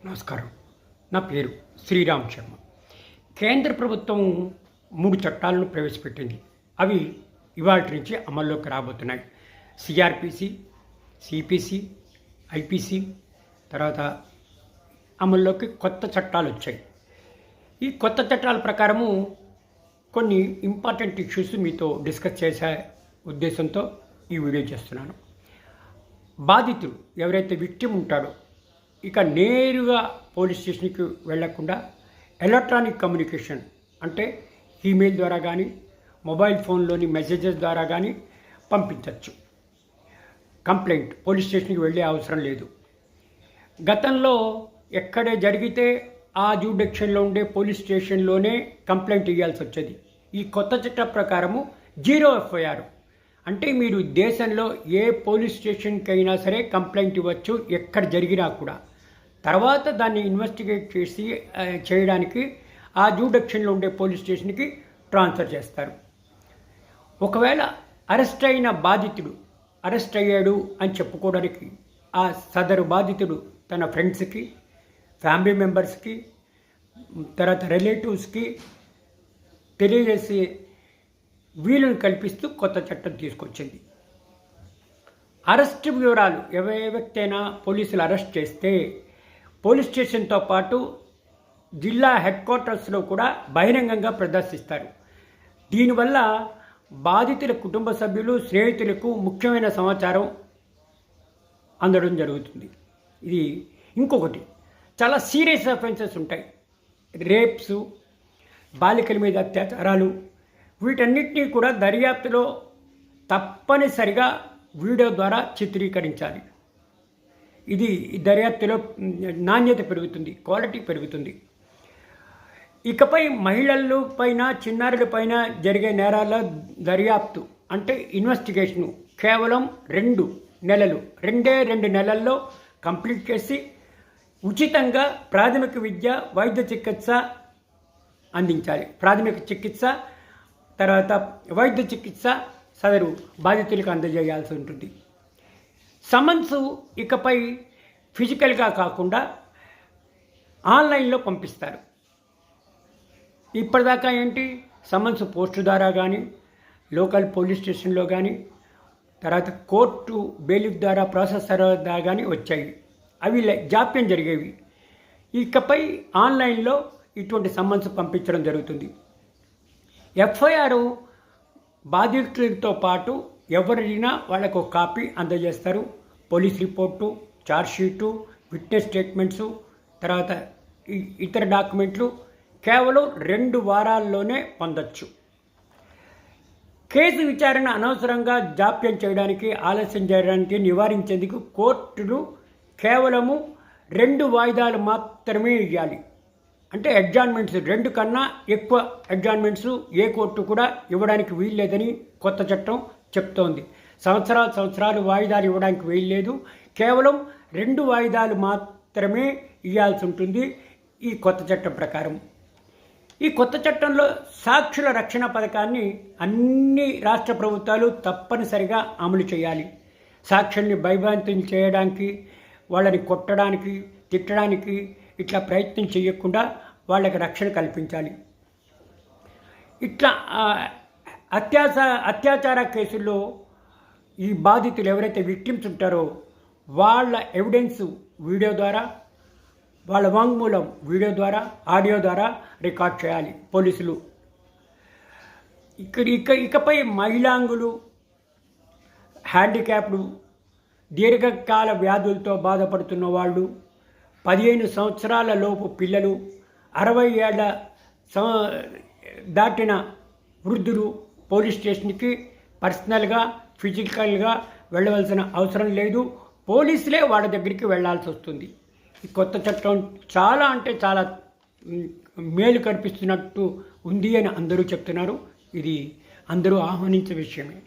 నమస్కారం. నా పేరు శ్రీరామ్ శర్మ. కేంద్ర ప్రభుత్వం 3 చట్టాలను ప్రవేశపెట్టింది. అవి ఇవాళ నుంచి అమల్లోకి రాబోతున్నాయి. సిఆర్పిసి, సిపిసి, ఐపిసి, తర్వాత అమల్లోకి కొత్త చట్టాలు వచ్చాయి. ఈ కొత్త చట్టాల ప్రకారము కొన్ని ఇంపార్టెంట్ ఇష్యూస్ మీతో డిస్కస్ చేసే ఉద్దేశంతో ఈ వీడియో చేస్తున్నాను. బాధితుడు ఎవరైతే విక్టిమ్ ఉంటాడో ఇక నేరుగా పోలీస్ స్టేషన్కి వెళ్లకుండా ఎలక్ట్రానిక్ కమ్యూనికేషన్ అంటే ఈమెయిల్ ద్వారా కానీ మొబైల్ ఫోన్లోని మెసేజెస్ ద్వారా కానీ పంపించవచ్చు. కంప్లైంట్ పోలీస్ స్టేషన్కి వెళ్ళే అవసరం లేదు. గతంలో ఎక్కడే జరిగితే ఆ జ్యూడిక్షన్లో ఉండే పోలీస్ స్టేషన్లోనే కంప్లైంట్ ఇవ్వాల్సి వచ్చేది. ఈ కొత్త చట్టం ప్రకారము 0 FIR అంటే మీరు దేశంలో ఏ పోలీస్ స్టేషన్కి అయినా సరే కంప్లైంట్ ఇవ్వచ్చు, ఎక్కడ జరిగినా కూడా. తర్వాత దాన్ని ఇన్వెస్టిగేట్ చేయడానికి ఆ జ్యూడిక్షన్లో ఉండే పోలీస్ స్టేషన్కి ట్రాన్స్ఫర్ చేస్తారు. ఒకవేళ అరెస్ట్ అయిన బాధితుడు అరెస్ట్ అయ్యాడు అని చెప్పుకోవడానికి ఆ సదరు బాధితుడు తన ఫ్రెండ్స్కి, ఫ్యామిలీ మెంబర్స్కి, తర్వాత రిలేటివ్స్కి తెలియజేసే వీలును కల్పిస్తూ కొత్త చట్టం తీసుకొచ్చింది. అరెస్ట్ వివరాలు ఏ వ్యక్తి అయినా పోలీసులు అరెస్ట్ చేస్తే పోలీస్ స్టేషన్తో పాటు జిల్లా హెడ్ క్వార్టర్స్లో కూడా బహిరంగంగా ప్రదర్శిస్తారు. దీనివల్ల బాధితుల కుటుంబ సభ్యులు, స్నేహితులకు ముఖ్యమైన సమాచారం అందడం జరుగుతుంది. ఇది ఇంకొకటి, చాలా సీరియస్ అఫెన్సెస్ ఉంటాయి. రేప్స్, బాలికల మీద అత్యాచారాలు, వీటన్నిటినీ కూడా దర్యాప్తులో తప్పనిసరిగా వీడియో ద్వారా చిత్రీకరించాలి. ఇది దర్యాప్తులో నాణ్యత పెరుగుతుంది, క్వాలిటీ పెరుగుతుంది. ఇకపై మహిళల పైన, చిన్నారుల పైన జరిగే నేరాల దర్యాప్తు అంటే ఇన్వెస్టిగేషను కేవలం 2 నెలల్లో కంప్లీట్ చేసి ఉచితంగా ప్రాథమిక విద్య, వైద్య చికిత్స అందించాలి. ప్రాథమిక చికిత్స, తర్వాత వైద్య చికిత్స సదరు బాధితులకు అందజేయాల్సి ఉంటుంది. సమన్స్ ఇకపై ఫిజికల్గా కాకుండా ఆన్లైన్లో పంపిస్తారు. ఇప్పటిదాకా ఏంటి, సమన్స్ పోస్టు ద్వారా కానీ, లోకల్ పోలీస్ స్టేషన్లో కానీ, తర్వాత కోర్టు బెయిల్ ద్వారా ప్రాసెసర్ ద్వారా కానీ వచ్చాయి. అవి జాప్యం జరిగేవి. ఇకపై ఆన్లైన్లో ఇటువంటి సమన్స్ పంపించడం జరుగుతుంది. FIR బాధితులతో పాటు ఎవరైనా వాళ్ళకు ఒక కాపీ అందజేస్తారు. పోలీస్ రిపోర్టు, ఛార్జ్షీటు, విట్నెస్ స్టేట్మెంట్సు, తర్వాత ఇతర డాక్యుమెంట్లు కేవలం 2 వారాల్లోనే పొందొచ్చు. కేసు విచారణ అనవసరంగా జాప్యం చేయడానికి, ఆలస్యం చేయడానికి నివారించేందుకు కోర్టులు కేవలము 2 వాయిదాలు మాత్రమే ఇవ్వాలి. అంటే అడ్జాయిన్మెంట్స్ 2 కన్నా ఎక్కువ అడ్జాయిన్మెంట్స్ ఏ కోర్టు కూడా ఇవ్వడానికి వీల్లేదని కొత్త చట్టం చెప్తోంది. సంవత్సరాలు వాయిదాలు ఇవ్వడానికి వీల్లేదు. కేవలం 2 వాయిదాలు మాత్రమే ఇవ్వాల్సి ఉంటుంది ఈ కొత్త చట్టం ప్రకారం. ఈ కొత్త చట్టంలో సాక్షుల రక్షణ పథకాన్ని అన్ని రాష్ట్ర ప్రభుత్వాలు తప్పనిసరిగా అమలు చేయాలి. సాక్షుల్ని భయభ్రాంతం చేయడానికి, వాళ్ళని కొట్టడానికి, తిట్టడానికి ఇట్లా ప్రయత్నం చేయకుండా వాళ్ళకి రక్షణ కల్పించాలి. ఇట్లా అత్యాచార కేసుల్లో ఈ బాధితులు ఎవరైతే విక్టిమ్స్ ఉంటారో వాళ్ళ ఎవిడెన్స్ వీడియో ద్వారా, వాళ్ళ వాంగ్మూలం వీడియో ద్వారా, ఆడియో ద్వారా రికార్డ్ చేయాలి పోలీసులు. ఇకపై మహిళాంగులు, హ్యాండిక్యాప్డ్, దీర్ఘకాల వ్యాధులతో బాధపడుతున్న వాళ్ళు, 15 సంవత్సరాల లోపు పిల్లలు, 60 ఏళ్ల దాటిన వృద్ధులు పోలీస్ స్టేషన్కి పర్సనల్గా, ఫిజికల్గా వెళ్ళవలసిన అవసరం లేదు. పోలీసులే వాళ్ళ దగ్గరికి వెళ్ళాల్సి వస్తుంది. ఈ కొత్త చట్టం చాలా అంటే చాలా మేలు కనిపిస్తున్నట్టు ఉంది అని అందరూ చెప్తున్నారు. ఇది అందరూ ఆహ్వానించే విషయమే.